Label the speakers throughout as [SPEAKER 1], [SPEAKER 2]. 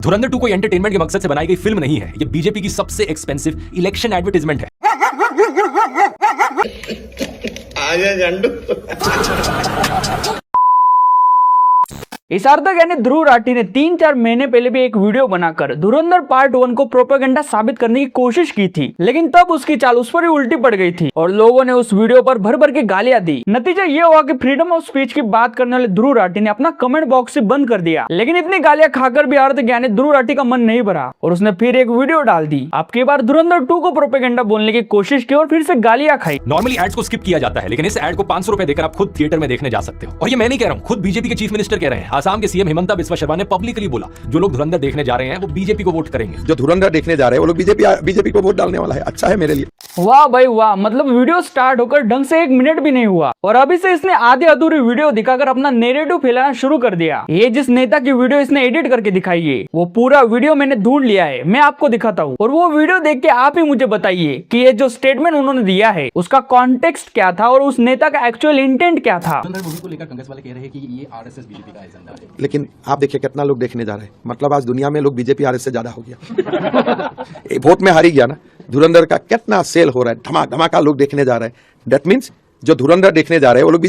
[SPEAKER 1] धुरंधर 2 कोई एंटरटेनमेंट के मकसद से बनाई गई फिल्म नहीं है। ये बीजेपी की सबसे एक्सपेंसिव इलेक्शन एडवर्टाइजमेंट है।
[SPEAKER 2] आजा झंडू।
[SPEAKER 3] इस सार्थक यानी ध्रुव राठी ने 3-4 महीने पहले भी एक वीडियो बनाकर धुरंधर पार्ट 1 को प्रोपेगेंडा साबित करने की कोशिश की थी, लेकिन तब उसकी चाल उस पर ही उल्टी पड़ गई थी और लोगों ने उस वीडियो पर भर भर के गालियां दी। नतीजा ये हुआ कि फ्रीडम ऑफ स्पीच की बात करने वाले ध्रुव राठी ने अपना कमेंट बॉक्स से बंद कर दिया। लेकिन इतनी गालियां खाकर भी सार्थक यानी ध्रुव राठी का मन नहीं भरा और उसने फिर एक वीडियो डाल दी। अब की बार धुरंधर 2 को प्रोपेगेंडा बोलने की कोशिश की और फिर से गालियां खाई।
[SPEAKER 1] नॉर्मली एड्स को स्किप किया जाता है, लेकिन इस एड को 500 रुपए देकर आप खुद थिएटर में देखने जा सकते हो। और ये मैं नहीं कह रहा हूँ, खुद बीजेपी के चीफ मिनिस्टर कह रहे हैं। आसाम के सीएम हिमंता बिस्वा शर्मा ने पब्लिकली बोला, जो लोग धुरंधर देखने जा रहे हैं वो बीजेपी को वोट करेंगे।
[SPEAKER 2] जो धुरंधर देखने जा रहे हैं वो लोग बीजेपी को वोट डालने वाला है। अच्छा है मेरे लिए।
[SPEAKER 3] वाह भाई वाह, मतलब वीडियो स्टार्ट होकर ढंग से 1 मिनट भी नहीं हुआ और अभी से इसने आधी अधूरी वीडियो दिखाकर अपना नैरेटिव फैलाना शुरू कर दिया। ये जिस नेता की वीडियो इसने एडिट करके दिखाई है वो पूरा वीडियो मैंने ढूंढ लिया है, मैं आपको दिखाता हूँ और वो वीडियो देख के आप ही मुझे बताइए कि ये जो स्टेटमेंट उन्होंने दिया है उसका कॉन्टेक्स्ट क्या था और उस नेता का एक्चुअल इंटेंट क्या था।
[SPEAKER 1] मूवी को लेकर कांग्रेस वाले कह रहे हैं कि ये आरएसएस बीजेपी का एजेंडा है,
[SPEAKER 2] लेकिन आप देखिए कितना लोग देखने जा रहे हैं। मतलब आज दुनिया में लोग बीजेपी आरएस से ज्यादा हो गया। वोट में हारी गया ना। धुरंधर का कितना सेल हो रहा है, धमाका लोग देखने जा रहे हैं। दैट मीन्स जो धुरंधर देखने जा रहे हैं वो लोग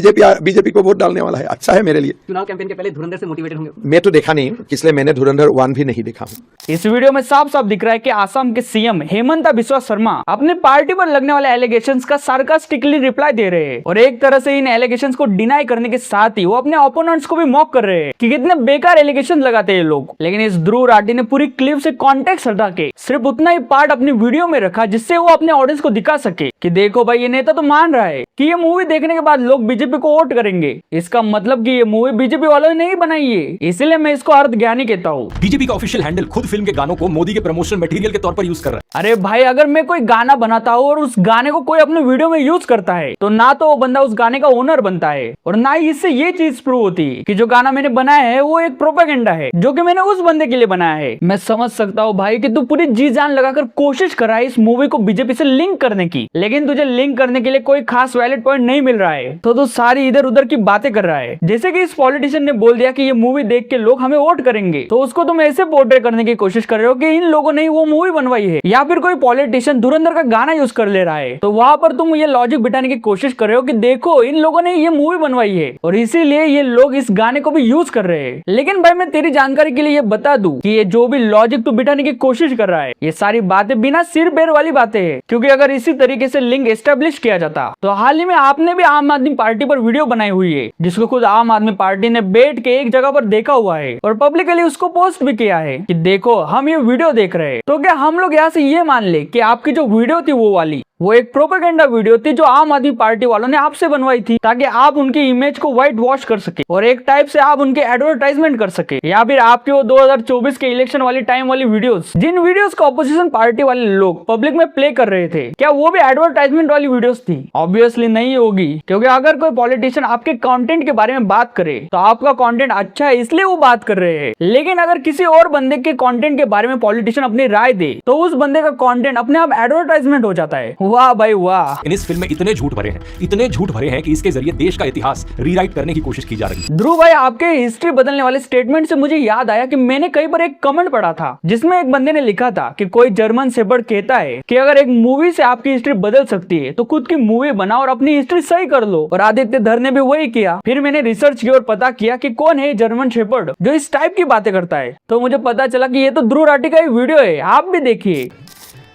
[SPEAKER 2] बीजेपी को वोट डालने वाला है। अच्छा है मेरे लिए।
[SPEAKER 4] चुनाव कैंपेन के पहले धुरंधर से मोटिवेटेड होंगे।
[SPEAKER 2] मैं तो देखा नहीं, इसलिए मैंने धुरंधर 1 भी नहीं देखा हूँ।
[SPEAKER 3] इस वीडियो में साफ साफ दिख रहा है कि आसाम के सीएम हेमंता बिस्वा शर्मा अपनी पार्टी पर लगने वाले एलिगेशंस का सार्कास्टिकली रिप्लाई दे रहे हैं और एक तरह से इन एलिगेशंस को डिनाई करने के साथ ही वो अपने ओपोनेंट्स को भी मॉक कर रहे हैं कि कितने बेकार एलिगेशन लगाते हैं लोग। लेकिन इस ध्रुव राठी ने पूरी क्लिप से कॉन्टेक्स्ट हटा के सिर्फ उतना ही पार्ट अपनी वीडियो में रखा जिससे वो अपने ऑडियंस को दिखा सके कि देखो भाई, ये नेता तो मान रहा है कि ये मूवी देखने के बाद लोग बीजेपी को वोट करेंगे। इसका मतलब कि ये मूवी बीजेपी वालों ने नहीं बनाई है, इसलिए मैं इसको अर्थ ज्ञानी कहता हूँ।
[SPEAKER 1] बीजेपी का ऑफिशियल हैंडल खुद फिल्म के गानों को मोदी के प्रमोशनल मटेरियल के तौर पर यूज कर रहा है।
[SPEAKER 3] अरे भाई, अगर मैं कोई गाना बनाता हूँ और उस गाने को कोई अपने वीडियो में यूज करता है तो ना तो वो बंदा उस गाने का ओनर बनता है और ना ही इससे ये चीज प्रूव होती है कि जो गाना मैंने बनाया है वो एक प्रोपेगेंडा है जो कि मैंने उस बंदे के लिए बनाया है। मैं समझ सकता हूँ भाई कि तू पूरी जी जान लगाकर कोशिश कर रहा है इस मूवी को बीजेपी से लिंक करने की, लेकिन तुझे लिंक करने के लिए कोई खास वैलिड पॉइंट नहीं मिल रहा है तो तू सारी इधर उधर की बातें कर रहा है। जैसे कि इस पॉलिटिशियन ने बोल दिया कि ये मूवी देख के लोग हमें वोट करेंगे, तो उसको तुम ऐसे पोर्ट्रे करने की कोशिश कर रहे हो कि इन लोगों ने वो मूवी बनवाई है, या फिर कोई पॉलिटिशियन धुरंधर का गाना यूज कर ले रहा है तो वहां पर तुम ये लॉजिक बिठाने की कोशिश कर रहे हो कि देखो इन लोगों ने ये मूवी बनवाई है और इसीलिए ये लोग इस गाने को भी यूज कर रहे हैं। लेकिन भाई, मैं तेरी जानकारी के लिए ये बता दूं कि ये जो भी लॉजिक तू बिठाने की कोशिश कर रहा है ये सारी बातें बिना सिर पैर वाली बातें हैं, क्योंकि अगर इसी तरीके से लिंक एस्टेब्लिश किया जाता तो हाल ही में आपने भी आम आदमी पार्टी पर वीडियो बनाई हुई है जिसको खुद आम आदमी पार्टी ने बैठ के एक जगह पर देखा हुआ है और पब्लिकली उसको पोस्ट भी किया है कि देखो हम ये वीडियो देख रहे हैं। तो क्या हम लोग यहाँ से ये मान ले कि आपकी जो वीडियो थी वो वाली वो एक प्रोपेगेंडा वीडियो थी जो आम आदमी पार्टी वालों ने आपसे बनवाई थी ताकि आप उनकी इमेज को व्हाइट वॉश कर सके और एक टाइप से आप उनके एडवर्टाइजमेंट कर सके, या फिर आपके वो 2024 के इलेक्शन वाली टाइम वाली वीडियोस, जिन वीडियोस को ऑपोजिशन पार्टी वाले लोग पब्लिक में प्ले कर रहे थे, क्या वो भी एडवर्टाइजमेंट वाली वीडियोस थी? ऑब्वियसली नहीं होगी, क्योंकि अगर कोई पॉलिटिशियन आपके कंटेंट के बारे में बात करे तो आपका कंटेंट अच्छा है इसलिए वो बात कर रहे हैं, लेकिन अगर किसी और बंदे के कंटेंट के बारे में पॉलिटिशियन अपनी राय दे तो उस बंदे का कंटेंट अपने आप एडवर्टाइजमेंट हो जाता है। वाह भाई वाह।
[SPEAKER 1] इन इस फिल्म में इतने झूठ भरे हैं कि इसके जरिए देश का इतिहास रीराइट करने की कोशिश की जा रही है।
[SPEAKER 3] ध्रुव भाई, आपके हिस्ट्री बदलने वाले स्टेटमेंट से मुझे याद आया कि मैंने कई बार एक कमेंट पढ़ा था जिसमें एक बंदे ने लिखा था कि कोई जर्मन शेपर्ड कहता है कि अगर एक मूवी से आपकी हिस्ट्री बदल सकती है तो खुद की मूवी बनाओ और अपनी हिस्ट्री सही कर लो, और आदित्य धर ने भी वही किया। फिर मैंने रिसर्च की और पता किया कि कौन है जर्मन शेपर्ड जो इस टाइप की बातें करता है, तो मुझे पता चला कि ये तो ध्रुव राठी का ही वीडियो है, आप भी देखिए।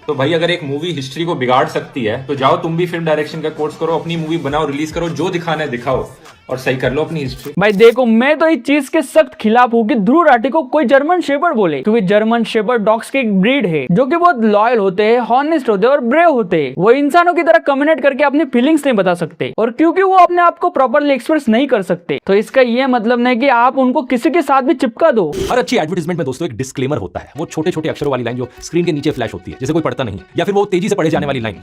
[SPEAKER 5] तो भाई, अगर एक मूवी हिस्ट्री को बिगाड़ सकती है तो जाओ तुम भी फिल्म डायरेक्शन का कोर्स करो, अपनी मूवी बनाओ, रिलीज करो, जो दिखाना है दिखाओ और सही कर लो अपनी हिस्ट्री।
[SPEAKER 3] भाई देखो, मैं तो इस चीज के सख्त खिलाफ हूँ कि ध्रुव राठी को कोई जर्मन शेपर्ड बोले, क्योंकि जर्मन शेपर्ड डॉग्स की एक ब्रीड है जो कि बहुत लॉयल होते हैं, हॉनेस्ट होते हैं और ब्रेव होते हैं। वो इंसानों की तरह कम्युनिकेट करके अपनी फीलिंग्स नहीं बता सकते, और क्योंकि वो अपने आप को प्रॉपरली एक्सप्रेस नहीं कर सकते तो इसका ये मतलब नहीं कि आप उनको किसी के साथ भी चिपका दो।
[SPEAKER 1] हर अच्छी एडवर्टाइजमेंट में दोस्तों एक डिस्क्लेमर होता है, वो छोटे छोटे अक्षरों वाली लाइन जो स्क्रीन के नीचे फ्लैश होती है जिसे कोई पढ़ता नहीं, या फिर वो तेजी से पढ़े जाने वाली लाइन।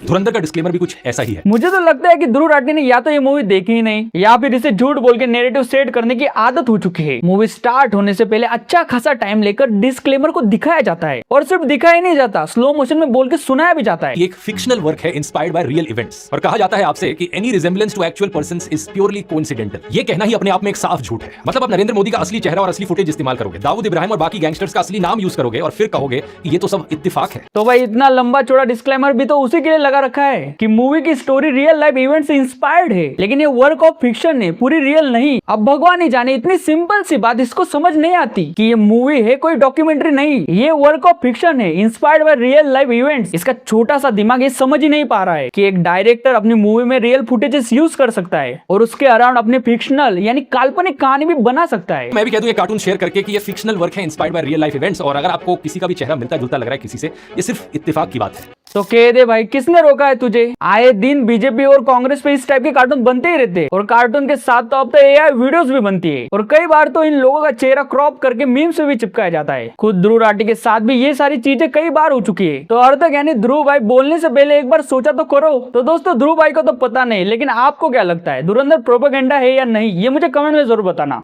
[SPEAKER 1] धुरंधर का डिस्क्लेमर भी कुछ ऐसा ही है।
[SPEAKER 3] मुझे तो लगता है कि ध्रुव राठी ने या तो ये मूवी देखी ही नहीं करने या फिर इसे झूठ बोल के नैरेटिव सेट करने की आदत हो चुकी है। मूवी स्टार्ट होने से पहले अच्छा खासा टाइम लेकर डिस्क्लेमर को दिखाया जाता है और सिर्फ दिखाया नहीं जाता, स्लो मोशन में बोल के सुनाया भी जाता है।
[SPEAKER 1] ये एक फिक्शनल वर्क है इंस्पायर्ड बाय रियल इवेंट्स और कहा जाता है आपसे कि any resemblance to actual persons is purely coincidental. ये कहना ही अपने आप में एक साफ झूठ है। मतलब आप नरेंद्र मोदी का असली चेहरा और असली फुटेज इस्तेमाल करोगे, दाऊद इब्राहिम और बाकी गैंगस्टर्स का असली नाम यूज करोगे और फिर कहोगे कि ये तो सब इत्तेफाक है।
[SPEAKER 3] तो भाई इतना लंबा चौड़ा डिस्क्लेमर भी तो उसी के लिए लगा रखा है कि मूवी की स्टोरी रियल लाइफ इवेंट से इंस्पायर्ड है, लेकिन ये वर्क ऑफ फिक्शन है, पूरी रियल नहीं। अब भगवान ही जाने इतनी सिंपल सी बात इसको समझ नहीं आती कि ये मूवी है, कोई डॉक्यूमेंट्री नहीं, ये वर्क ऑफ फिक्शन है inspired by real life events. इसका छोटा सा दिमाग ये समझ ही नहीं पा रहा है कि एक डायरेक्टर अपनी मूवी में रियल फुटेजेस यूज कर सकता है और उसके अराउंड अपने फिक्शनल यानी काल्पनिक कहानी भी बना सकता है।
[SPEAKER 1] मैं भी कह दूं ये कार्टून शेयर करके कि ये फिक्शनल वर्क है inspired by real life events, और अगर आपको किसी का भी चेहरा मिलता जुलता लग रहा है किसी से, ये सिर्फ इत्तेफाक की बात है।
[SPEAKER 3] तो कह दे भाई, किसने रोका है तुझे? आए दिन बीजेपी और कांग्रेस पे इस टाइप के कार्टून बनते ही रहते हैं और कार्टून के साथ तो अब तो एआई वीडियोस भी बनती है और कई बार तो इन लोगों का चेहरा क्रॉप करके मीम्स में भी चिपकाया जाता है। खुद ध्रुव राठी के साथ भी ये सारी चीजें कई बार हो चुकी है। तो अर्थ यानी ध्रुव भाई बोलने से पहले एक बार सोचा तो करो। तो दोस्तों ध्रुव भाई को तो पता नहीं, लेकिन आपको क्या लगता है, धुरंधर प्रोपेगेंडा है या नहीं, ये मुझे कमेंट में जरूर बताना।